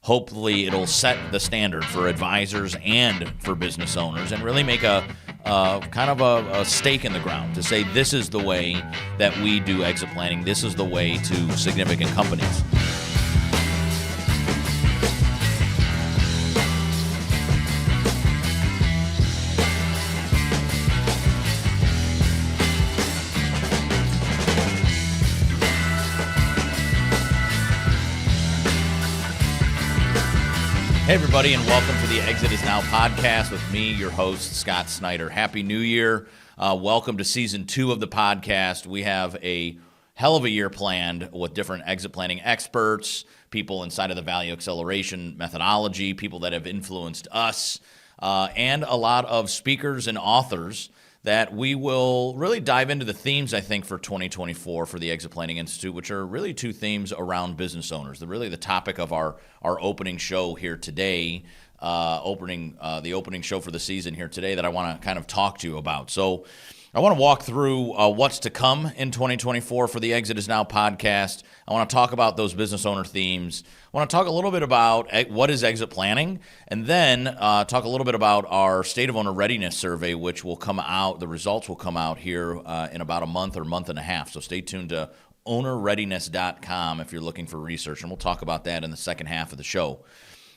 hopefully it'll set the standard for advisors and for business owners and really make a kind of a stake in the ground to say this is the way that we do exit planning. This is the way to significant companies. Hey, everybody, and welcome to the Exit Is Now podcast with me, your host, Scott Snider. Happy New Year. Welcome to Season 2 of the podcast. We have a hell of a year planned with different exit planning experts, people inside of the value acceleration methodology, people that have influenced us, and a lot of speakers and authors that we will really dive into the themes, I think, for 2024 for the Exit Planning Institute, which are really two themes around business owners. They're really the topic of our opening show here today, the opening show for the season here today that I want to kind of talk to you about. So I want to walk through what's to come in 2024 for the Exit Is Now podcast. I want to talk about those business owner themes. I want to talk a little bit about what is exit planning, and then talk a little bit about our State of Owner Readiness Survey, which will come out, the results will come out here in about a month or month and a half. So stay tuned to ownerreadiness.com if you're looking for research, and we'll talk about that in the second half of the show.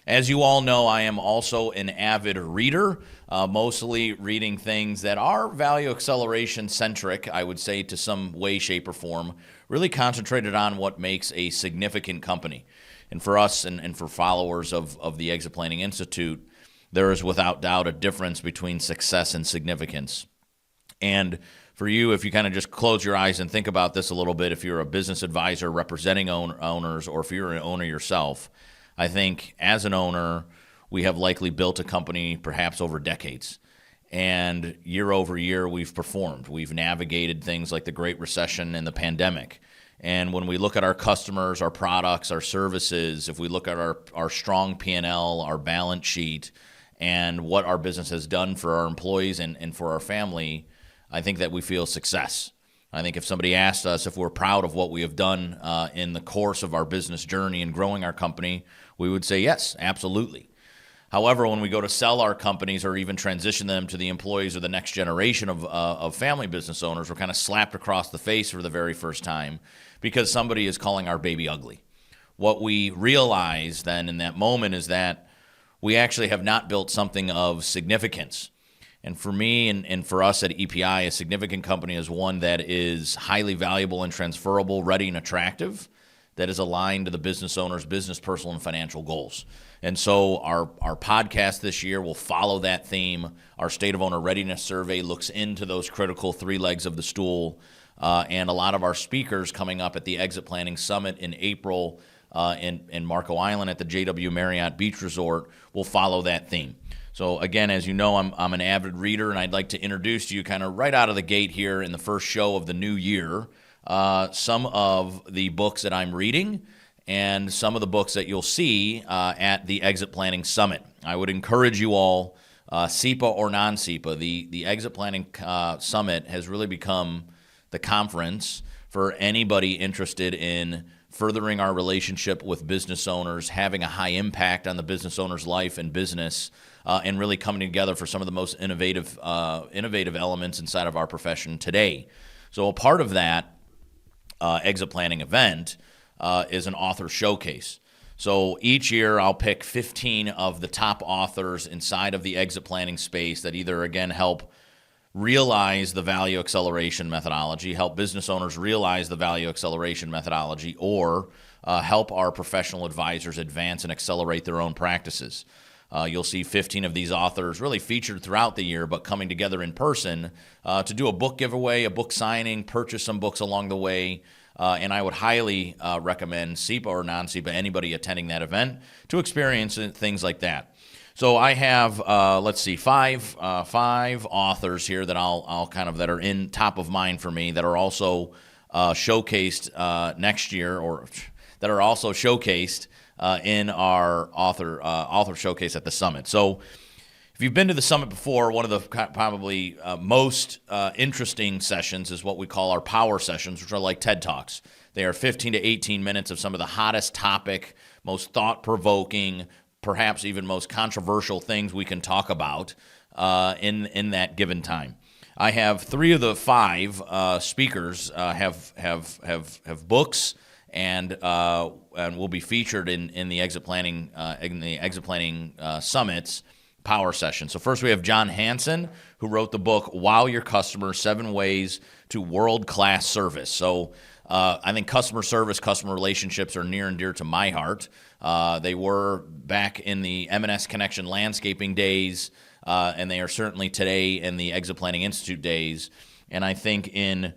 As you all know, I am also an avid reader, mostly reading things that are value acceleration centric, I would say, to some way, shape, or form, really concentrated on what makes a significant company. And for us and for followers of the Exit Planning Institute, there is without doubt a difference between success and significance. And for you, if you kind of just close your eyes and think about this a little bit, if you're a business advisor representing owners, or if you're an owner yourself, I think as an owner, we have likely built a company perhaps over decades. And year over year, we've performed. We've navigated things like the Great Recession and the pandemic. And when we look at our customers, our products, our services, if we look at our strong P&L, our balance sheet, and what our business has done for our employees and for our family, I think that we feel success. I think if somebody asked us if we're proud of what we have done in the course of our business journey and growing our company, we would say yes, absolutely. However, when we go to sell our companies or even transition them to the employees or the next generation of family business owners, we're kind of slapped across the face for the very first time because somebody is calling our baby ugly. What we realize then in that moment is that we actually have not built something of significance. And for me and for us at EPI, a significant company is one that is highly valuable and transferable, ready and attractive, that is aligned to the business owner's business, personal, and financial goals. And so our podcast this year will follow that theme. Our State of Owner Readiness Survey looks into those critical three legs of the stool. And a lot of our speakers coming up at the Exit Planning Summit in April in Marco Island at the JW Marriott Beach Resort will follow that theme. So again, as you know, I'm an avid reader, and I'd like to introduce to you kind of right out of the gate here in the first show of the new year, some of the books that I'm reading and some of the books that you'll see at the Exit Planning Summit. I would encourage you all, SEPA or non-SEPA, the Exit Planning Summit has really become the conference for anybody interested in furthering our relationship with business owners, having a high impact on the business owner's life and business, and really coming together for some of the most innovative elements inside of our profession today. So a part of that exit planning event is an author showcase. So each year I'll pick 15 of the top authors inside of the exit planning space that either, again, help realize the value acceleration methodology, help business owners realize the value acceleration methodology, or help our professional advisors advance and accelerate their own practices. You'll see 15 of these authors really featured throughout the year, but coming together in person to do a book giveaway, a book signing, purchase some books along the way. And I would highly recommend SEPA or non-SEPA, anybody attending that event, to experience things like that. So I have, five authors here that I'll kind of that are in top of mind for me that are also showcased next year, or that are also showcased in our author showcase at the summit. So if you've been to the summit before, one of the probably most interesting sessions is what we call our power sessions, which are like TED Talks. They are 15 to 18 minutes of some of the hottest topic, most thought-provoking, perhaps even most controversial things we can talk about in that given time. I have 3 of the 5 speakers have books and will be featured in the exit planning summit's power session. So first we have John Hanson, who wrote the book "Wow Your Customer: 7 Ways to World-Class Service." So I think customer service, customer relationships are near and dear to my heart. They were back in the M&S Connection landscaping days. And they are certainly today in the Exit Planning Institute days. And I think in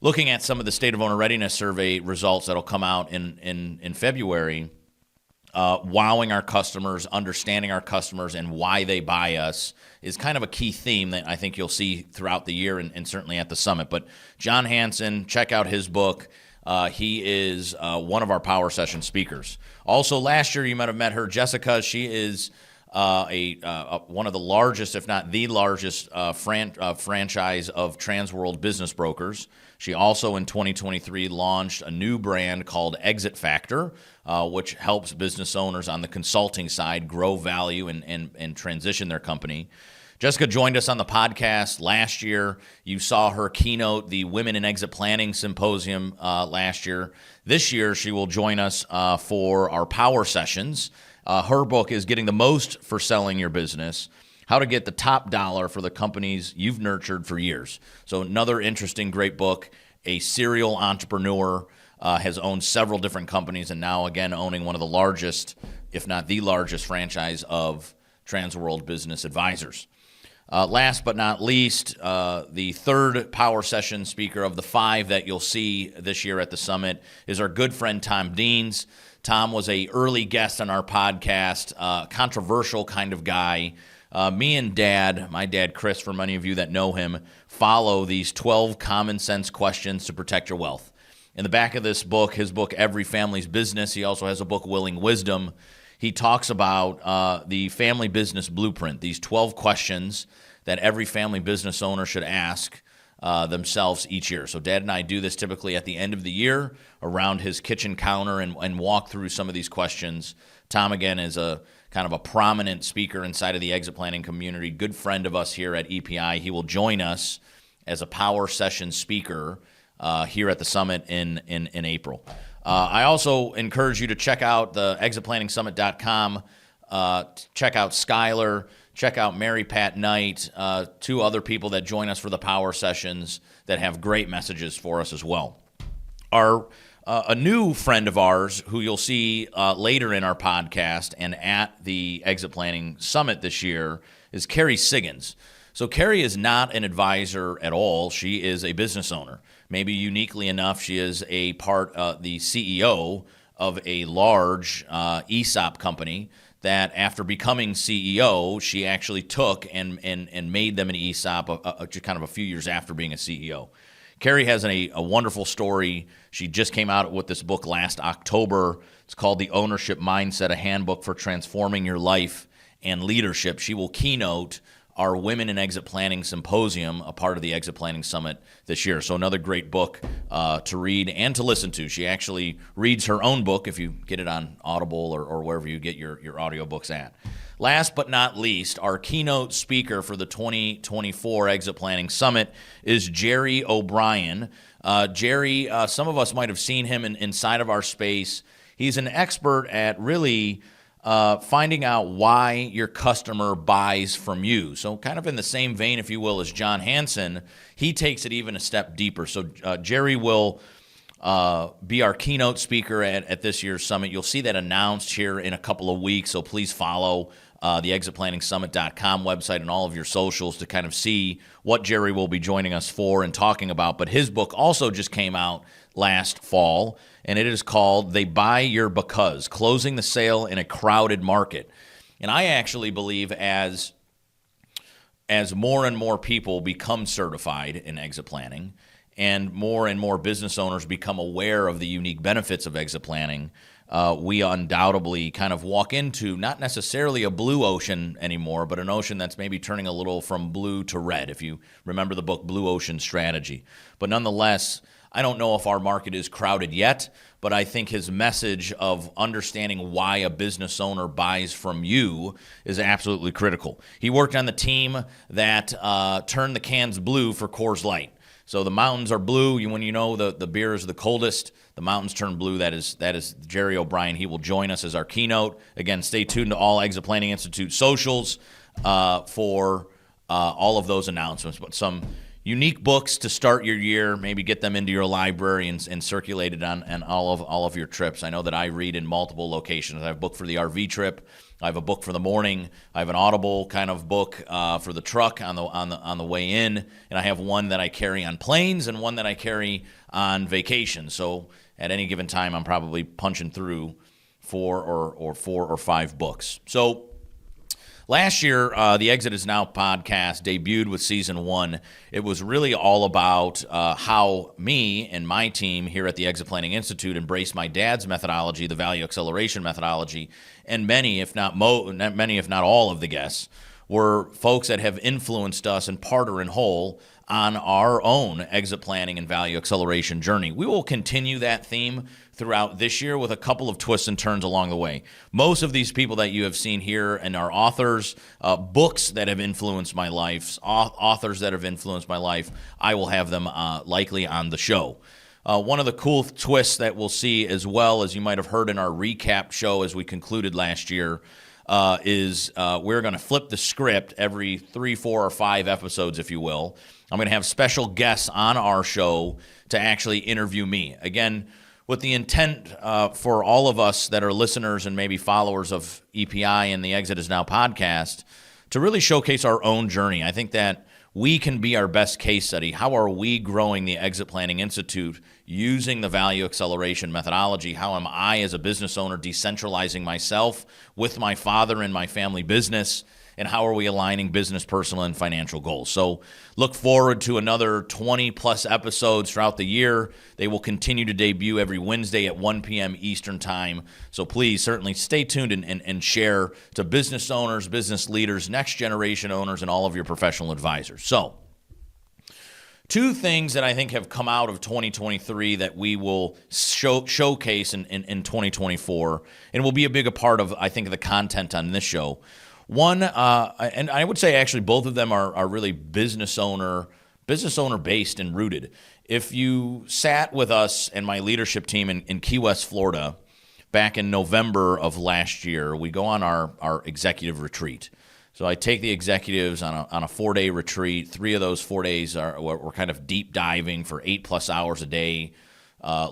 looking at some of the State of Owner Readiness Survey results that'll come out in February, wowing our customers, understanding our customers, and why they buy us is kind of a key theme that I think you'll see throughout the year and certainly at the summit. But John Hanson, check out his book. He is one of our power session speakers. Also, last year you might have met her, Jessica. She is one of the largest, if not the largest, franchise of Transworld business brokers. She also, in 2023, launched a new brand called Exit Factor, which helps business owners on the consulting side grow value and transition their company. Jessica joined us on the podcast last year. You saw her keynote the Women in Exit Planning Symposium last year. This year, she will join us for our power sessions. Her book is Getting the Most for Selling Your Business, How to Get the Top Dollar for the Companies You've Nurtured for Years. So another interesting, great book. A serial entrepreneur, has owned several different companies and now, again, owning one of the largest, if not the largest, franchise of Transworld Business Advisors. Last but not least, the third power session speaker of the 5 that you'll see this year at the summit is our good friend Tom Deans. Tom was an early guest on our podcast, controversial kind of guy. Me and my dad Chris, for many of you that know him, follow these 12 common sense questions to protect your wealth. In the back of this book, his book, Every Family's Business, he also has a book, Willing Wisdom. He talks about the family business blueprint, these 12 questions that every family business owner should ask themselves each year. So Dad and I do this typically at the end of the year around his kitchen counter and walk through some of these questions. Tom, again, is a kind of a prominent speaker inside of the exit planning community, good friend of us here at EPI. He will join us as a power session speaker here at the summit in April. I also encourage you to check out the exitplanningsummit.com, check out Skylar, check out Mary Pat Knight, 2 other people that join us for the power sessions that have great messages for us as well. A new friend of ours who you'll see later in our podcast and at the Exit Planning Summit this year is Carrie Siggins. So Carrie is not an advisor at all. She is a business owner. Maybe uniquely enough, she is the CEO of a large ESOP company that after becoming CEO, she actually took and made them an ESOP just kind of a few years after being a CEO. Carrie has a wonderful story. She just came out with this book last October. It's called The Ownership Mindset, a handbook for transforming your life and leadership. She will keynote our Women in Exit Planning Symposium, a part of the Exit Planning Summit this year. So another great book to read and to listen to. She actually reads her own book if you get it on Audible or wherever you get your audiobooks at. Last but not least, our keynote speaker for the 2024 Exit Planning Summit is Jerry O'Brien. Jerry, some of us might have seen him inside of our space. He's an expert at really finding out why your customer buys from you. So kind of in the same vein, if you will, as John Hanson, he takes it even a step deeper. So Jerry will be our keynote speaker at this year's summit. You'll see that announced here in a couple of weeks, so please follow the exitplanningsummit.com website and all of your socials to kind of see what Jerry will be joining us for and talking about. But his book also just came out last fall, and it is called They Buy Your Because, Closing the Sale in a Crowded Market. And I actually believe as more and more people become certified in exit planning and more business owners become aware of the unique benefits of exit planning, we undoubtedly kind of walk into not necessarily a blue ocean anymore, but an ocean that's maybe turning a little from blue to red, if you remember the book Blue Ocean Strategy. But nonetheless, I don't know if our market is crowded yet, but I think his message of understanding why a business owner buys from you is absolutely critical. He worked on the team that turned the cans blue for Coors Light. So the mountains are blue. When you know the beer is the coldest, the mountains turn blue. That is Jerry O'Brien. He will join us as our keynote. Again, stay tuned to all Exit Planning Institute socials for all of those announcements. But some unique books to start your year, maybe get them into your library and circulate it on all of your trips. I know that I read in multiple locations. I have a book for the RV trip. I have a book for the morning. I have an Audible kind of book for the truck on the way in, and I have one that I carry on planes and one that I carry on vacation. So at any given time, I'm probably punching through four or five books. So last year, the Exit Is Now podcast debuted with season 1. It was really all about how me and my team here at the Exit Planning Institute embraced my dad's methodology, the value acceleration methodology, and many, if not all of the guests were folks that have influenced us in part or in whole on our own exit planning and value acceleration journey. We will continue that theme throughout this year with a couple of twists and turns along the way. Most of these people that you have seen here and are authors, books that have influenced my life, authors that have influenced my life, I will have them likely on the show. One of the cool twists that we'll see, as well as you might have heard in our recap show as we concluded last year, is we're going to flip the script every 3, 4, or 5 episodes, if you will. I'm going to have special guests on our show to actually interview me. Again, with the intent for all of us that are listeners and maybe followers of EPI and the Exit Is Now podcast to really showcase our own journey. I think that we can be our best case study. How are we growing the Exit Planning Institute using the value acceleration methodology? How am I, as a business owner, decentralizing myself with my father and my family business? And how are we aligning business, personal, and financial goals? So look forward to another 20-plus episodes throughout the year. They will continue to debut every Wednesday at 1 p.m. Eastern Time. So please certainly stay tuned and share to business owners, business leaders, next generation owners, and all of your professional advisors. So 2 things that I think have come out of 2023 that we will showcase in 2024 and will be a bigger part of, I think, the content on this show. One, and I would say actually both of them are really business owner based and rooted. If you sat with us and my leadership team in Key West, Florida, back in November of last year, we go on our executive retreat. So I take the executives on a 4-day retreat. 3 of those 4 days we're kind of deep diving for 8+ hours a day,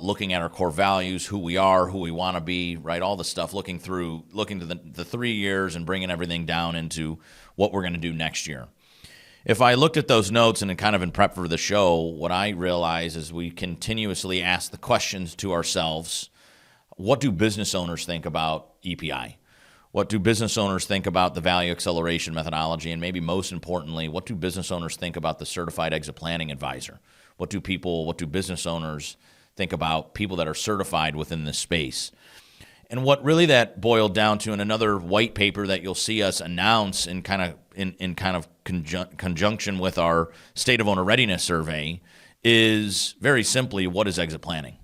looking at our core values, who we are, who we want to be, right? All the stuff, looking to the 3 years and bringing everything down into what we're going to do next year. If I looked at those notes and kind of in prep for the show, what I realize is we continuously ask the questions to ourselves: what do business owners think about EPI? What do business owners think about the value acceleration methodology? And maybe most importantly, what do business owners think about the certified exit planning advisor? What do business owners think about people that are certified within this space? And what really that boiled down to in another white paper that you'll see us announce in conjunction with our State of Owner Readiness survey is very simply, what is exit planning?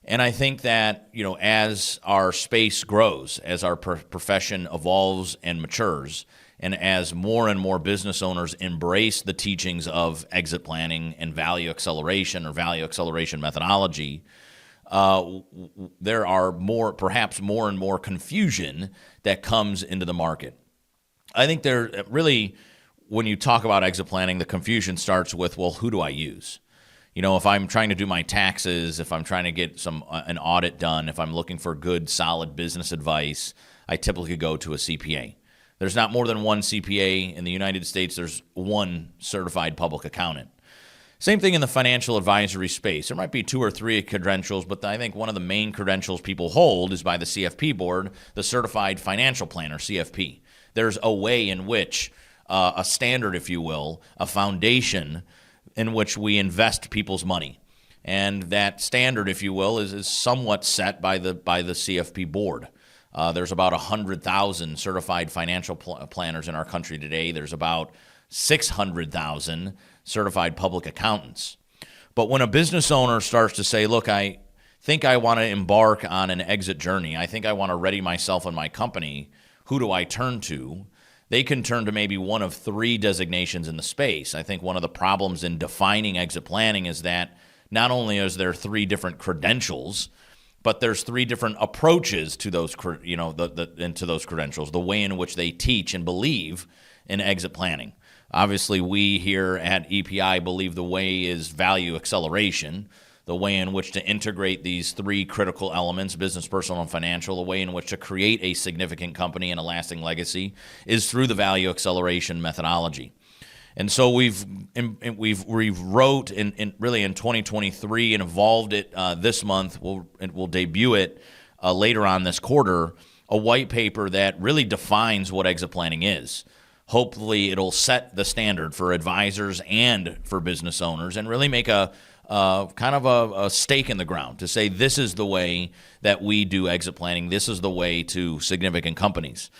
And I think that, as our space grows, as our profession evolves and matures, and as more and more business owners embrace the teachings of exit planning and value acceleration or value acceleration methodology, there are perhaps more and more confusion that comes into the market. I think when you talk about exit planning, the confusion starts with, well, who do I use? If I'm trying to do my taxes, if I'm trying to get an audit done, if I'm looking for good, solid business advice, I typically go to a CPA. There's not more than one CPA in the United States. There's one certified public accountant. Same thing in the financial advisory space. There might be 2 or 3 credentials, but I think one of the main credentials people hold is by the CFP board, the Certified Financial Planner, CFP. There's a way in which a standard, if you will, a foundation in which we invest people's money. And that standard, if you will, is somewhat set by the CFP board. There's about 100,000 certified financial planners in our country today. There's about 600,000 certified public accountants. But when a business owner starts to say, look, I think I want to embark on an exit journey, I think I want to ready myself and my company, who do I turn to? They can turn to maybe one of three designations in the space. I think one of the problems in defining exit planning is that not only is there three different credentials, but there's three different approaches to those, into those credentials, the way in which they teach and believe in exit planning. Obviously, we here at EPI believe the way is value acceleration, the way in which to integrate these three critical elements, business, personal, and financial, the way in which to create a significant company and a lasting legacy is through the value acceleration methodology. And so we've wrote in 2023 and evolved it this month. We'll debut it later on this quarter, a white paper that really defines what exit planning is. Hopefully, it'll set the standard for advisors and for business owners, and really make a kind of a stake in the ground to say this is the way that we do exit planning. This is the way to significant companies.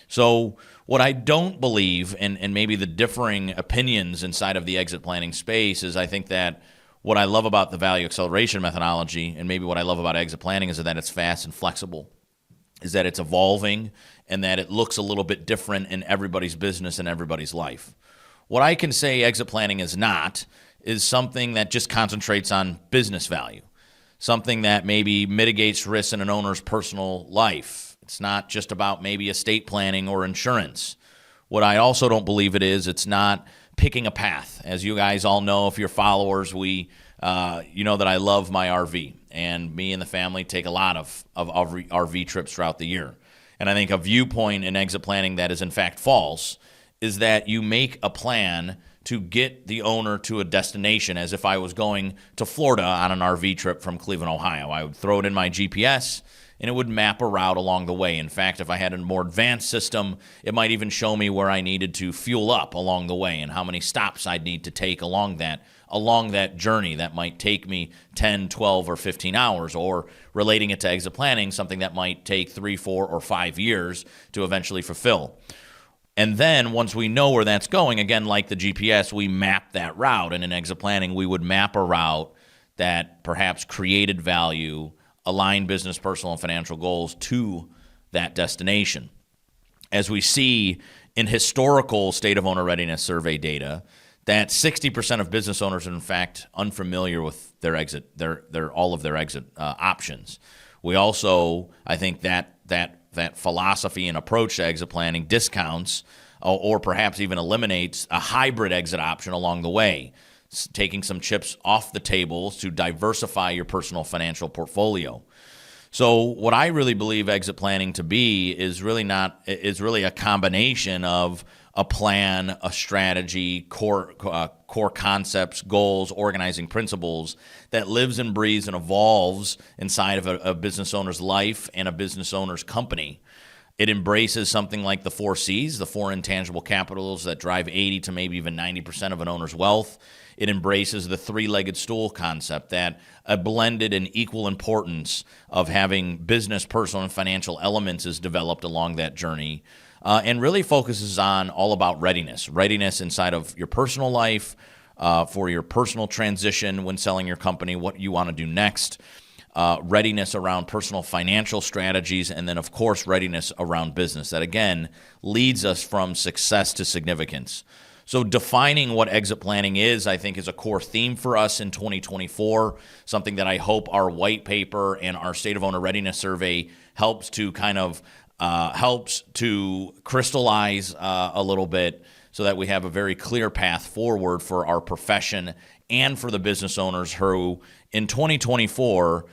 So what I don't believe, and maybe the differing opinions inside of the exit planning space, is I think that what I love about the value acceleration methodology, and maybe what I love about exit planning, is that it's fast and flexible, is that it's evolving, and that it looks a little bit different in everybody's business and everybody's life. What I can say exit planning is not is something that just concentrates on business value, something that maybe mitigates risks in an owner's personal life. It's not just about maybe estate planning or insurance. What I also don't believe it is, it's not picking a path. As you guys all know, if you're followers, you know that I love my RV, and me and the family take a lot of RV trips throughout the year. And I think a viewpoint in exit planning that is in fact false is that you make a plan to get the owner to a destination, as if I was going to Florida on an RV trip from Cleveland, Ohio. I would throw it in my GPS, and it would map a route along the way. In fact, if I had a more advanced system, it might even show me where I needed to fuel up along the way and how many stops I'd need to take along that journey that might take me 10, 12, or 15 hours, or relating it to exit planning, something that might take 3, 4, or 5 years to eventually fulfill. And then once we know where that's going, again, like the GPS, we map that route. And in exit planning, we would map a route that perhaps created value, aligned business, personal, and financial goals to that destination. As we see in historical state of owner readiness survey data, that 60% of business owners are in fact unfamiliar with their exit, all of their exit options. We also, I think that philosophy and approach to exit planning discounts or perhaps even eliminates a hybrid exit option along the way, taking some chips off the table to diversify your personal financial portfolio. So what I really believe exit planning to be is really a combination of a plan, a strategy, core concepts, goals, organizing principles that lives and breathes and evolves inside of a business owner's life and a business owner's company. It embraces something like the 4 C's, the 4 intangible capitals that drive 80 to maybe even 90% of an owner's wealth. It embraces the 3-legged stool concept, that a blended and equal importance of having business, personal, and financial elements is developed along that journey, and really focuses on all about readiness inside of your personal life, for your personal transition when selling your company, what you want to do next, readiness around personal financial strategies, and then, of course, readiness around business. That, again, leads us from success to significance. So defining what exit planning is, I think, is a core theme for us in 2024, something that I hope our white paper and our State of Owner Readiness Survey helps to crystallize a little bit, so that we have a very clear path forward for our profession and for the business owners who, in 2024,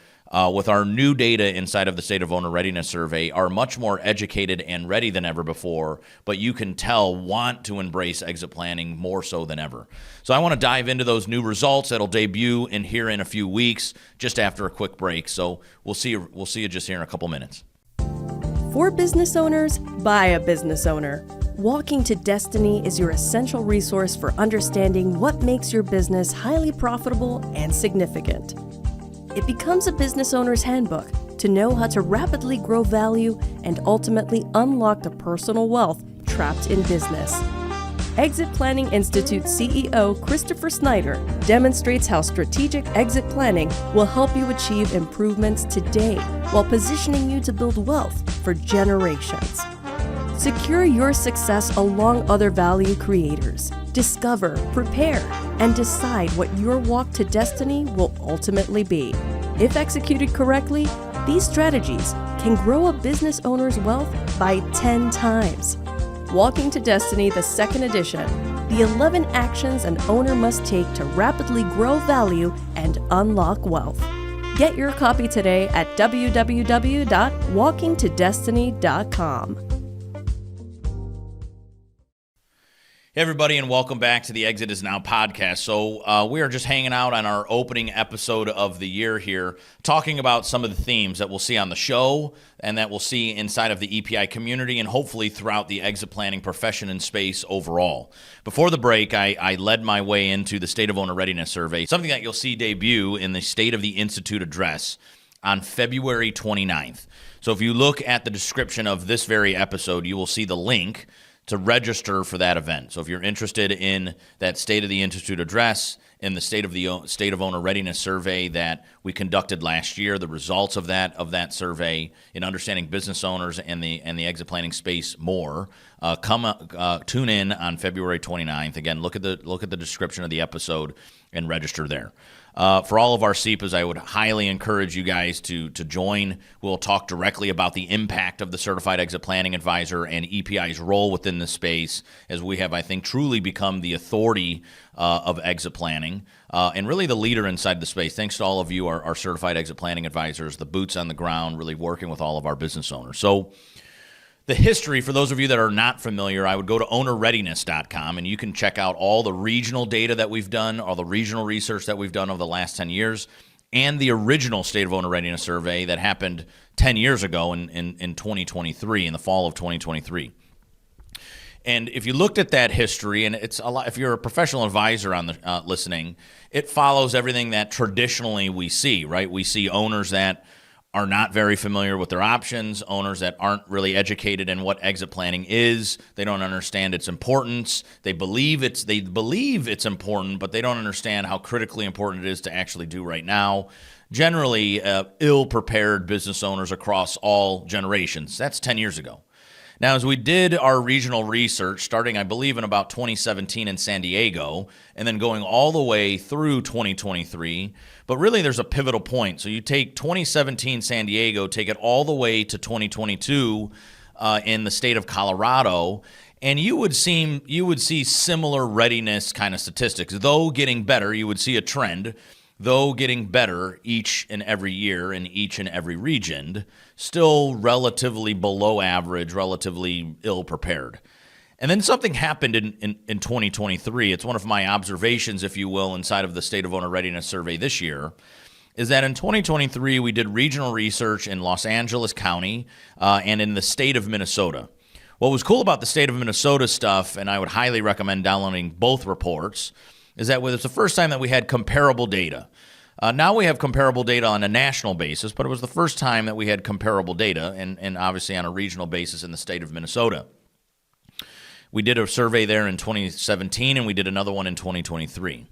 with our new data inside of the State of Owner Readiness Survey, are much more educated and ready than ever before, but you can tell want to embrace exit planning more so than ever. So I want to dive into those new results that'll debut in a few weeks, just after a quick break. So we'll see you just here in a couple minutes. For business owners, by a business owner. Walking to Destiny is your essential resource for understanding what makes your business highly profitable and significant. It becomes a business owner's handbook to know how to rapidly grow value and ultimately unlock the personal wealth trapped in business. Exit Planning Institute CEO Christopher Snider demonstrates how strategic exit planning will help you achieve improvements today while positioning you to build wealth for generations. Secure your success along other value creators. Discover, prepare, and decide what your walk to destiny will ultimately be. If executed correctly, these strategies can grow a business owner's wealth by 10 times. Walking to Destiny, the second edition, the 11 actions an owner must take to rapidly grow value and unlock wealth. Get your copy today at www.walkingtodestiny.com. Hey, everybody, and welcome back to the Exit Is Now podcast. So we are just hanging out on our opening episode of the year here, talking about some of the themes that we'll see on the show and that we'll see inside of the EPI community and hopefully throughout the exit planning profession and space overall. Before the break, I led my way into the State of Owner Readiness Survey, something that you'll see debut in the State of the Institute address on February 29th. So if you look at the description of this very episode, you will see the link to register for that event. So if you're interested in that State of the Institute address, in the State of Owner Readiness Survey that we conducted last year, the results of that survey, in understanding business owners and the exit planning space more, tune in on February 29th. Again, look at the description of the episode and register there. For all of our SEPAs, I would highly encourage you guys to join. We'll talk directly about the impact of the Certified Exit Planning Advisor and EPI's role within the space, as we have, I think, truly become the authority of exit planning and really the leader inside the space. Thanks to all of you, our Certified Exit Planning Advisors, the boots on the ground, really working with all of our business owners. So the history, for those of you that are not familiar, I would go to ownerreadiness.com, and you can check out all the regional data that we've done, all the regional research that we've done over the last 10 years, and the original State of Owner Readiness Survey that happened 10 years ago in 2023, in the fall of 2023. And if you looked at that history, and it's a lot, if you're a professional advisor on the listening, it follows everything that traditionally we see, right? We see owners that are not very familiar with their options, owners that aren't really educated in what exit planning is. They don't understand its importance. They believe it's important, but they don't understand how critically important it is to actually do right now. Generally, ill-prepared business owners across all generations. That's 10 years ago. Now, as we did our regional research, starting, I believe, in about 2017 in San Diego, and then going all the way through 2023, but really there's a pivotal point. So you take 2017 San Diego, take it all the way to 2022 in the state of Colorado, and you would see similar readiness kind of statistics. Though getting better, you would see a trend. Though getting better each and every year in each and every region, still relatively below average, relatively ill-prepared. And then something happened in 2023. It's one of my observations, if you will, inside of the State of Owner Readiness Survey this year, is that in 2023, we did regional research in Los Angeles County and in the state of Minnesota. What was cool about the state of Minnesota stuff, and I would highly recommend downloading both reports, is that it's the first time that we had comparable data. Now we have comparable data on a national basis, but it was the first time that we had comparable data, and obviously on a regional basis in the state of Minnesota. We did a survey there in 2017, and we did another one in 2023.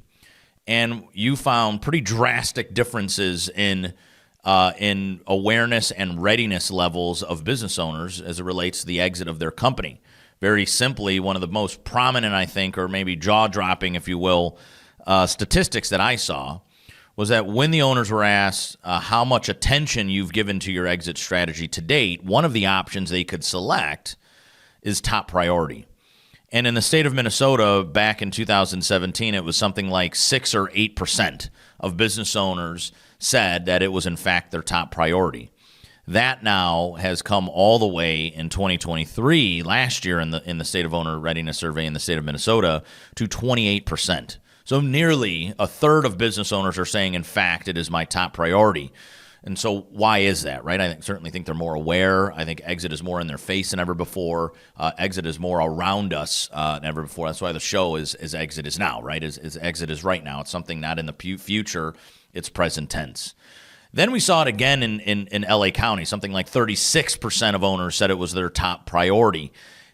And you found pretty drastic differences in awareness and readiness levels of business owners as it relates to the exit of their company. Very simply, one of the most prominent, I think, or maybe jaw-dropping, if you will, statistics that I saw was that when the owners were asked how much attention you've given to your exit strategy to date, one of the options they could select is top priority. And in the state of Minnesota, back in 2017, it was something like 6 or 8% of business owners said that it was, in fact, their top priority. That now has come all the way in 2023, last year in the State of Owner Readiness Survey in the state of Minnesota, to 28%. So nearly a third of business owners are saying, in fact, it is my top priority. And so why is that, right? I certainly think they're more aware. I think exit is more in their face than ever before. Exit is more around us than ever before. That's why the show is Exit Is Now, right? Is Exit Is Right Now. It's something not in the future. It's present tense. Then we saw it again in LA County. Something like 36% of owners said it was their top priority.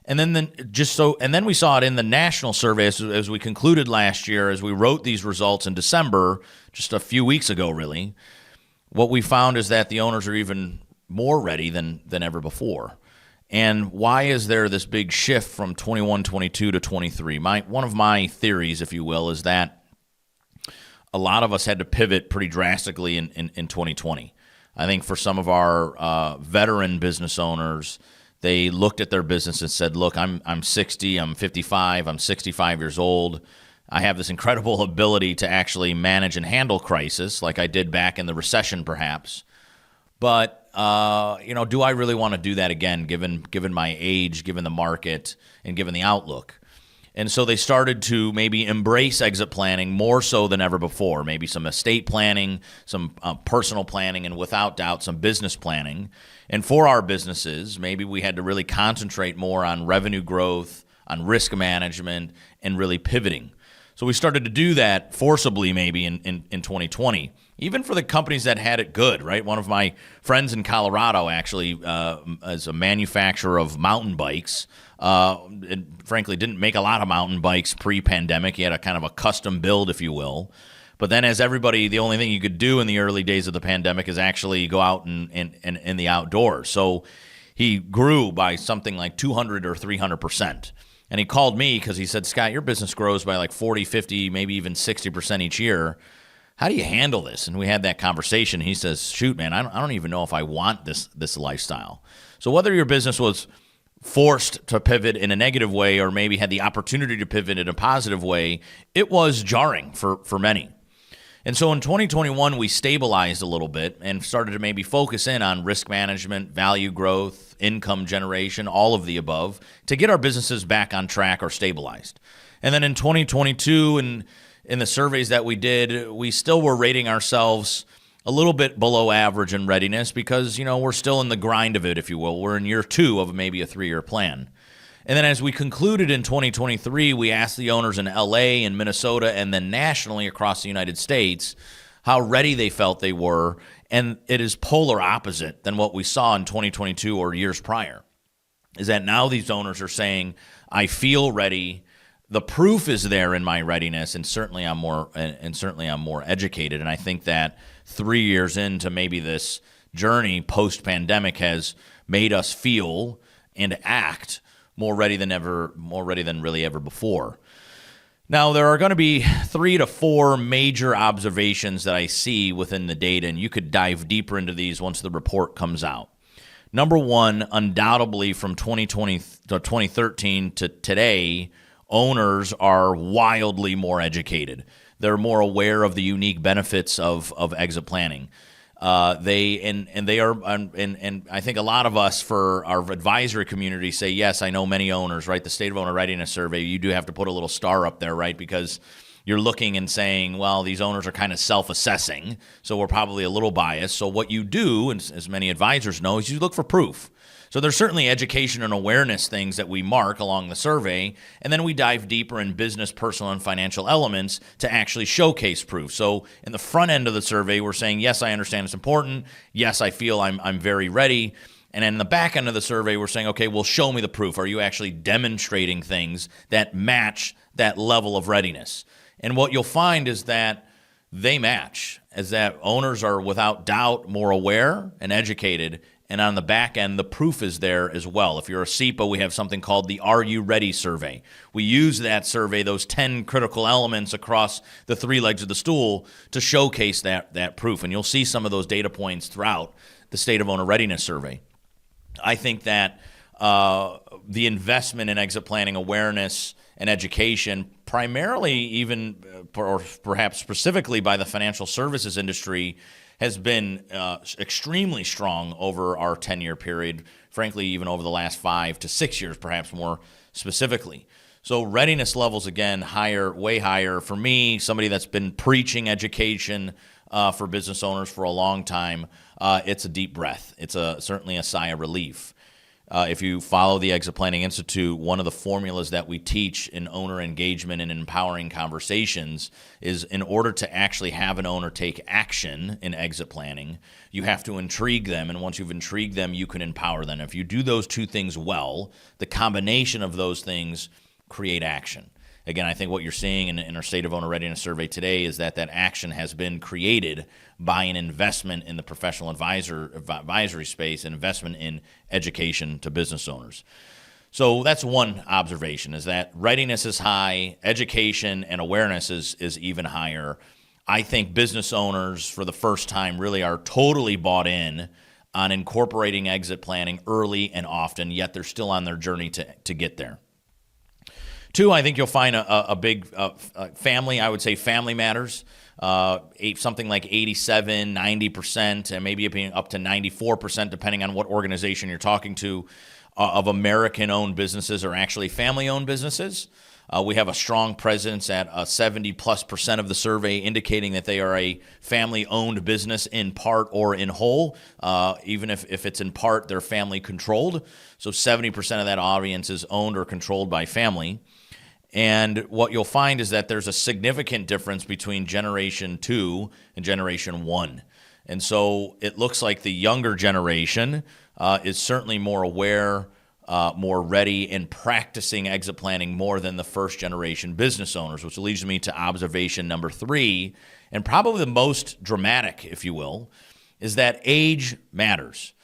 And then we saw it in the national survey as we concluded last year, as we wrote these results in December, just a few weeks ago, really. What we found is that the owners are even more ready than ever before. And why is there this big shift from 21, 22 to 23? One of my theories, if you will, is that a lot of us had to pivot pretty drastically in 2020. I think for some of our veteran business owners, they looked at their business and said, look, I'm 60, I'm 55, I'm 65 years old. I have this incredible ability to actually manage and handle crisis like I did back in the recession perhaps. But, do I really want to do that again, given my age, given the market, and given the outlook? And so they started to maybe embrace exit planning more so than ever before, maybe some estate planning, some personal planning, and without doubt, some business planning. And for our businesses, maybe we had to really concentrate more on revenue growth, on risk management, and really pivoting. So we started to do that forcibly maybe in 2020, even for the companies that had it good, right? One of my friends in Colorado actually is a manufacturer of mountain bikes. And frankly, didn't make a lot of mountain bikes pre-pandemic. He had a kind of a custom build, if you will. But then as everybody, the only thing you could do in the early days of the pandemic is actually go out and in the outdoors. So he grew by something like 200 or 300%. And he called me because he said, Scott, your business grows by like 40, 50, maybe even 60% each year. How do you handle this? And we had that conversation. He says, shoot, man, I don't even know if I want this lifestyle. So whether your business was forced to pivot in a negative way or maybe had the opportunity to pivot in a positive way, it was jarring for many. And so in 2021, we stabilized a little bit and started to maybe focus in on risk management, value growth, income generation, all of the above, to get our businesses back on track or stabilized. And then in 2022, and in the surveys that we did, we still were rating ourselves a little bit below average in readiness because, we're still in the grind of it, if you will. We're in year 2 of maybe a 3-year plan. And then as we concluded in 2023, we asked the owners in LA and Minnesota and then nationally across the United States how ready they felt they were. And it is polar opposite than what we saw in 2022 or years prior, is that now these owners are saying, I feel ready. The proof is there in my readiness, and certainly I'm more educated. And I think that 3 years into maybe this journey post-pandemic has made us feel and act more ready than really ever before. Now, there are going to be 3 to 4 major observations that I see within the data, and you could dive deeper into these once the report comes out. Number one, undoubtedly from 2020 to 2013 to today, owners are wildly more educated. They're more aware of the unique benefits of exit planning. I think a lot of us for our advisory community say, yes, I know many owners, right? The State of Owner Readiness Survey, you do have to put a little star up there, right? Because you're looking and saying, well, these owners are kind of self-assessing, so we're probably a little biased. So what you do, and as many advisors know, is you look for proof. So there's certainly education and awareness things that we mark along the survey, and then we dive deeper in business, personal, and financial elements to actually showcase proof. So in the front end of the survey, we're saying, yes, I understand it's important. Yes, I feel I'm very ready. And in the back end of the survey, we're saying, okay, well, show me the proof. Are you actually demonstrating things that match that level of readiness? And what you'll find is that they match, as that owners are without doubt more aware and educated. And on the back end, the proof is there as well. If you're a SEPA, we have something called the Are You Ready survey. We use that survey, those 10 critical elements across the 3 legs of the stool, to showcase that proof. And you'll see some of those data points throughout the State of Owner Readiness survey. I think that the investment in exit planning awareness and education, primarily even or perhaps specifically by the financial services industry, has been extremely strong over our 10-year period, frankly, even over the last 5 to 6 years, perhaps more specifically. So readiness levels, again, higher, way higher. For me, somebody that's been preaching education for business owners for a long time, it's a deep breath. It's certainly a sigh of relief. If you follow the Exit Planning Institute, one of the formulas that we teach in owner engagement and empowering conversations is in order to actually have an owner take action in exit planning, you have to intrigue them. And once you've intrigued them, you can empower them. If you do those two things well, the combination of those things create action. Again, I think what you're seeing in our State of Owner Readiness Survey today is that action has been created by an investment in the professional advisory space, an investment in education to business owners. So that's one observation, is that readiness is high, education and awareness is even higher. I think business owners, for the first time, really are totally bought in on incorporating exit planning early and often, yet they're still on their journey to get there. Two, I think you'll find a big family. I would say family matters. Something like 87, 90%, and maybe up to 94%, depending on what organization you're talking to, of American-owned businesses are actually family-owned businesses. We have a strong presence at 70+% of the survey indicating that they are a family-owned business in part or in whole. Even if it's in part, they're family-controlled. So 70% of that audience is owned or controlled by family. And what you'll find is that there's a significant difference between Generation 2 and Generation 1. And so it looks like the younger generation is certainly more aware, more ready, and practicing exit planning more than the first-generation business owners, which leads me to observation number 3, and probably the most dramatic, if you will, is that age matters.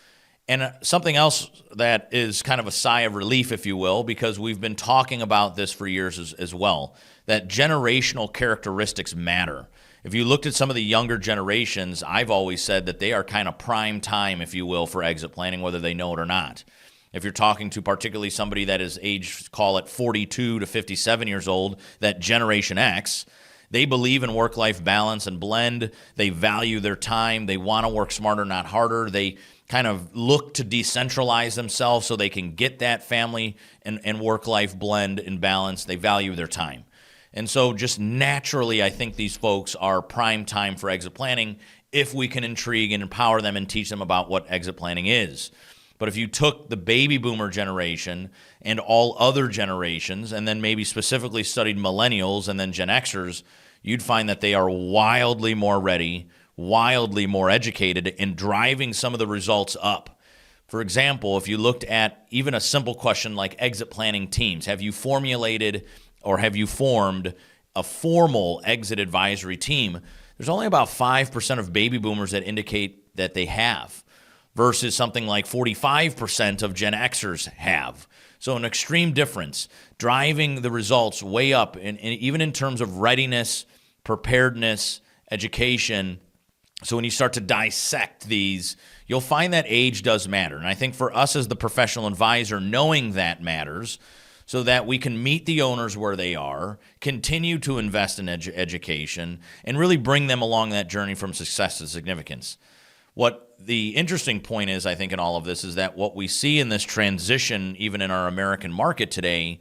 And something else that is kind of a sigh of relief, if you will, because we've been talking about this for years as well, that generational characteristics matter. If you looked at some of the younger generations, I've always said that they are kind of prime time, if you will, for exit planning, whether they know it or not. If you're talking to particularly somebody that is aged, call it 42 to 57 years old, that Generation X, they believe in work-life balance and blend. They value their time. They want to work smarter, not harder. They kind of look to decentralize themselves so they can get that family and work-life blend and balance. They value their time. And so just naturally, I think these folks are prime time for exit planning if we can intrigue and empower them and teach them about what exit planning is. But if you took the baby boomer generation and all other generations and then maybe specifically studied millennials and then Gen Xers, you'd find that they are wildly more ready, wildly more educated, in driving some of the results up. For example, if you looked at even a simple question like exit planning teams, have you formulated or have you formed a formal exit advisory team? There's only about 5% of baby boomers that indicate that they have, versus something like 45% of Gen Xers have. So an extreme difference, driving the results way up, and even in terms of readiness, preparedness, education. So when you start to dissect these, you'll find that age does matter. And I think for us as the professional advisor, knowing that matters so that we can meet the owners where they are, continue to invest in education, and really bring them along that journey from success to significance. What the interesting point is, I think, in all of this is that what we see in this transition, even in our American market today,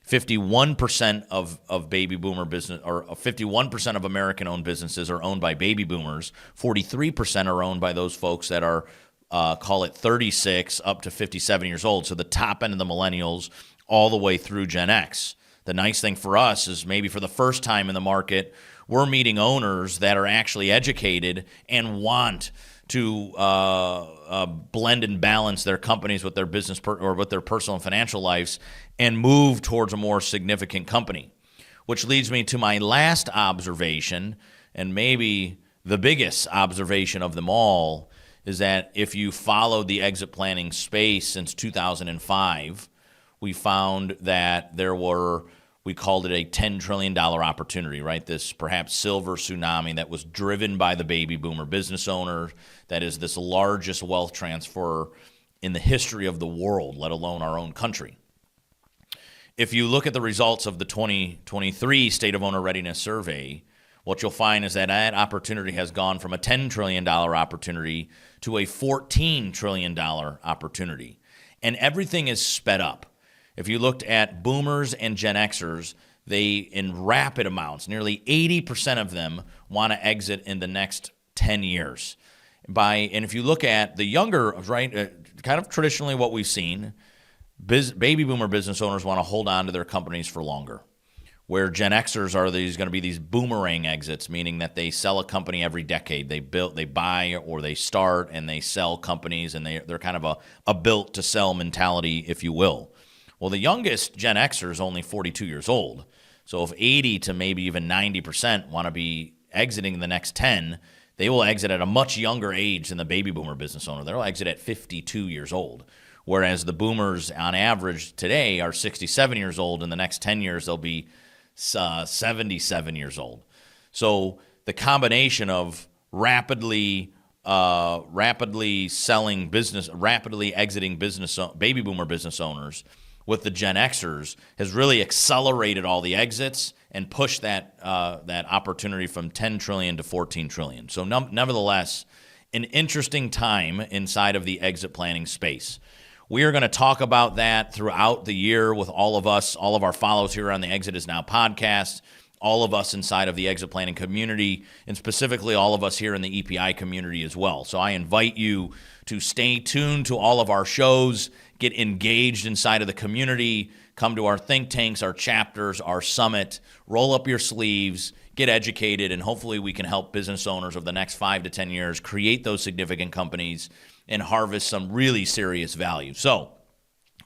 51% of baby boomer business, or 51% of American-owned businesses are owned by baby boomers. 43% are owned by those folks that are, call it 36 up to 57 years old. So the top end of the millennials all the way through Gen X. The nice thing for us is maybe for the first time in the market, we're meeting owners that are actually educated and want to blend and balance their companies with their business or with their personal and financial lives and move towards a more significant company. Which leads me to my last observation, and maybe the biggest observation of them all, is that if you followed the exit planning space since 2005, we found that there were, we called it a $10 trillion opportunity, right? This perhaps silver tsunami that was driven by the baby boomer business owner, that is this largest wealth transfer in the history of the world, let alone our own country. If you look at the results of the 2023 State of Owner Readiness Survey, what you'll find is that opportunity has gone from a $10 trillion opportunity to a $14 trillion opportunity. And everything is sped up. If you looked at boomers and Gen Xers, they, in rapid amounts, nearly 80% of them want to exit in the next 10 years. And if you look at the younger, right, kind of traditionally what we've seen, baby boomer business owners want to hold on to their companies for longer, where Gen Xers are going to be these boomerang exits, meaning that they sell a company every decade. They buy or they start and they sell companies, and they're kind of a built to sell mentality, if you will. Well, the youngest Gen Xer is only 42 years old. So if 80 to maybe even 90% want to be exiting the next 10, they will exit at a much younger age than the baby boomer business owner. They'll exit at 52 years old. Whereas the boomers on average today are 67 years old. In the next 10 years, they'll be 77 years old. So the combination of rapidly selling business, rapidly exiting baby boomer business owners with the Gen Xers has really accelerated all the exits and pushed that opportunity from 10 trillion to 14 trillion. So nevertheless, an interesting time inside of the exit planning space. We are going to talk about that throughout the year with all of us, all of our follows here on the Exit Is Now podcast, all of us inside of the exit planning community, and specifically all of us here in the EPI community as well. So I invite you to stay tuned to all of our shows, get engaged inside of the community, come to our think tanks, our chapters, our summit, roll up your sleeves, get educated, and hopefully we can help business owners over the next 5 to 10 years create those significant companies and harvest some really serious value. So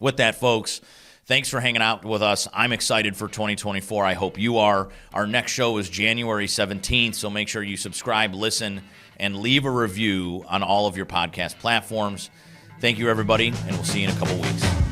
with that, folks, thanks for hanging out with us. I'm excited for 2024. I hope you are. Our next show is January 17th, so make sure you subscribe, listen, and leave a review on all of your podcast platforms. Thank you, everybody, and we'll see you in a couple weeks.